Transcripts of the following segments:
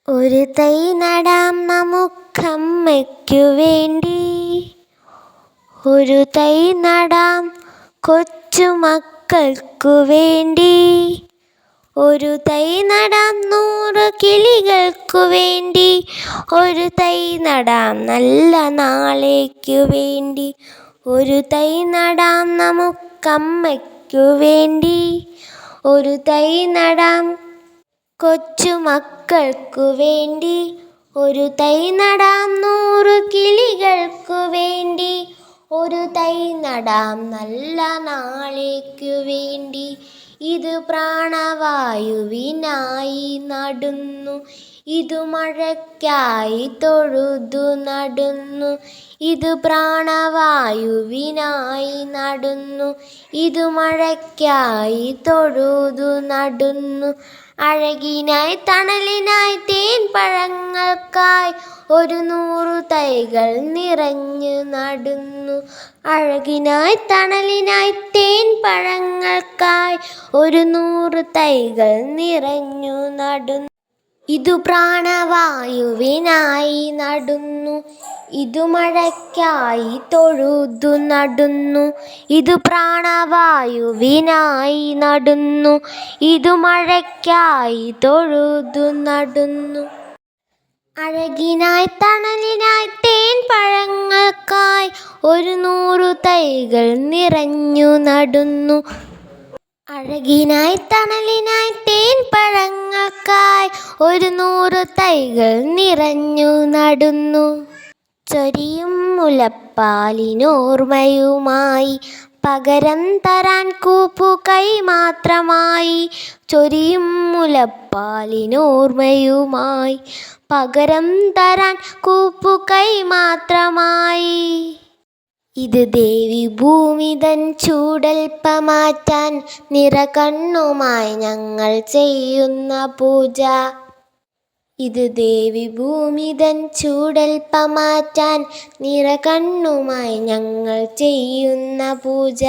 ഒരു തൈ നടാം നമുക്കമ്മയ്ക്കു വേണ്ടി, ഒരു തൈ നടാം കൊച്ചുമക്കൾക്കു വേണ്ടി, ഒരു തൈ നടാം 100 കിളികൾക്കു വേണ്ടി, ഒരു തൈ നടാം നല്ല നാളേക്കു വേണ്ടി, ഒരു തൈ നടാം നമുക്കമ്മയ്ക്കു വേണ്ടി, ഒരു തൈ നടാം കൊച്ചുമക്കൾക്കു വേണ്ടി, ഒരു തൈ നടാം 100 കിളികൾക്കു വേണ്ടി, ഒരു തൈ നടാം നല്ല നാളേക്കു വേണ്ടി. ഇത് പ്രാണവായുവിനായി നടുന്നു, ഇതു മഴയ്ക്കായി തൊഴുതു നടുന്നു. ഇത് പ്രാണവായുവിനായി നടുന്നു, ഇതു മഴയ്ക്കായി തൊഴുതു നടുന്നു. അഴകിനായി തണലിനായി തേൻ പഴങ്ങൾക്കായി 100 തൈകൾ നിറഞ്ഞു നടുന്നു. അഴകിനായി തണലിനായി തേൻ പഴങ്ങൾക്കായി 100 തൈകൾ നിറഞ്ഞു നടുന്നു. ഇതു പ്രാണവായുവിനായി നടുന്നു, ഇതു മഴയ്ക്കായി തൊഴുതു നടുന്നു. ഇതു പ്രാണവായുവിനായി നടുന്നു, ഇതു മഴയ്ക്കായി തൊഴുതു നടുന്നു. അഴകിനായി തണലിനായി തേൻ പഴങ്ങൾക്കായി 100 തൈകൾ നിറഞ്ഞു നടുന്നു. അഴകിനായി തണലിനായി തേൻ പഴങ്ങൾക്കായി 100 തൈകൾ നിറഞ്ഞു നടുന്നു. ചൊരിയും മുലപ്പാലിനോർമ്മയുമായി പകരം തരാൻ കൂപ്പുകൈ മാത്രമായി, ചൊരിയും മുലപ്പാലിനോർമ്മയുമായി പകരം തരാൻ കൂപ്പുകൈ മാത്രമായി. ഇത് ദേവി ഭൂമി തൻ ചൂടൽപ്പമാറ്റാൻ നിറകണ്ണുമായി ഞങ്ങൾ ചെയ്യുന്ന പൂജ. ഇത് ദേവി ഭൂമി തൻ ചൂടൽപ്പമാറ്റാൻ നിറകണ്ണുമായി ഞങ്ങൾ ചെയ്യുന്ന പൂജ.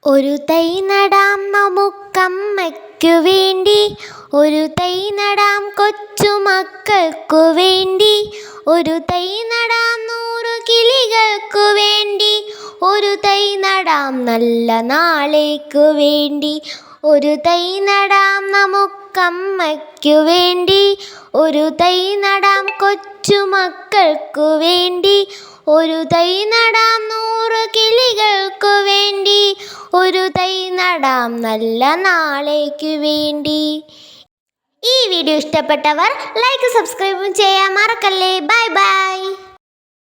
ഒരു തൈ നടാം നമുക്കമ്മയ്ക്കു വേണ്ടി, ഒരു തൈ നടാം കൊച്ചുമക്കൾക്കു വേണ്ടി, ഒരു തൈ നടാം 100 കിളികൾക്കു വേണ്ടി, ഒരു തൈ നടാം നല്ല നാളേക്കു വേണ്ടി, ഒരു തൈ നടാം നമുക്കമ്മയ്ക്കു വേണ്ടി, ഒരു തൈ നടാം കൊച്ചുമക്കൾക്കു വേണ്ടി, ഒരു തൈ നടാം 100 കിളികൾക്കു വേണ്ടി, ഒരു തൈ നടാം നല്ല നാളേക്കു വേണ്ടി. ഈ വീഡിയോ ഇഷ്ടപ്പെട്ടവർ ലൈക്ക് സബ്സ്ക്രൈബും ചെയ്യാൻ മറക്കല്ലേ. Bye bye.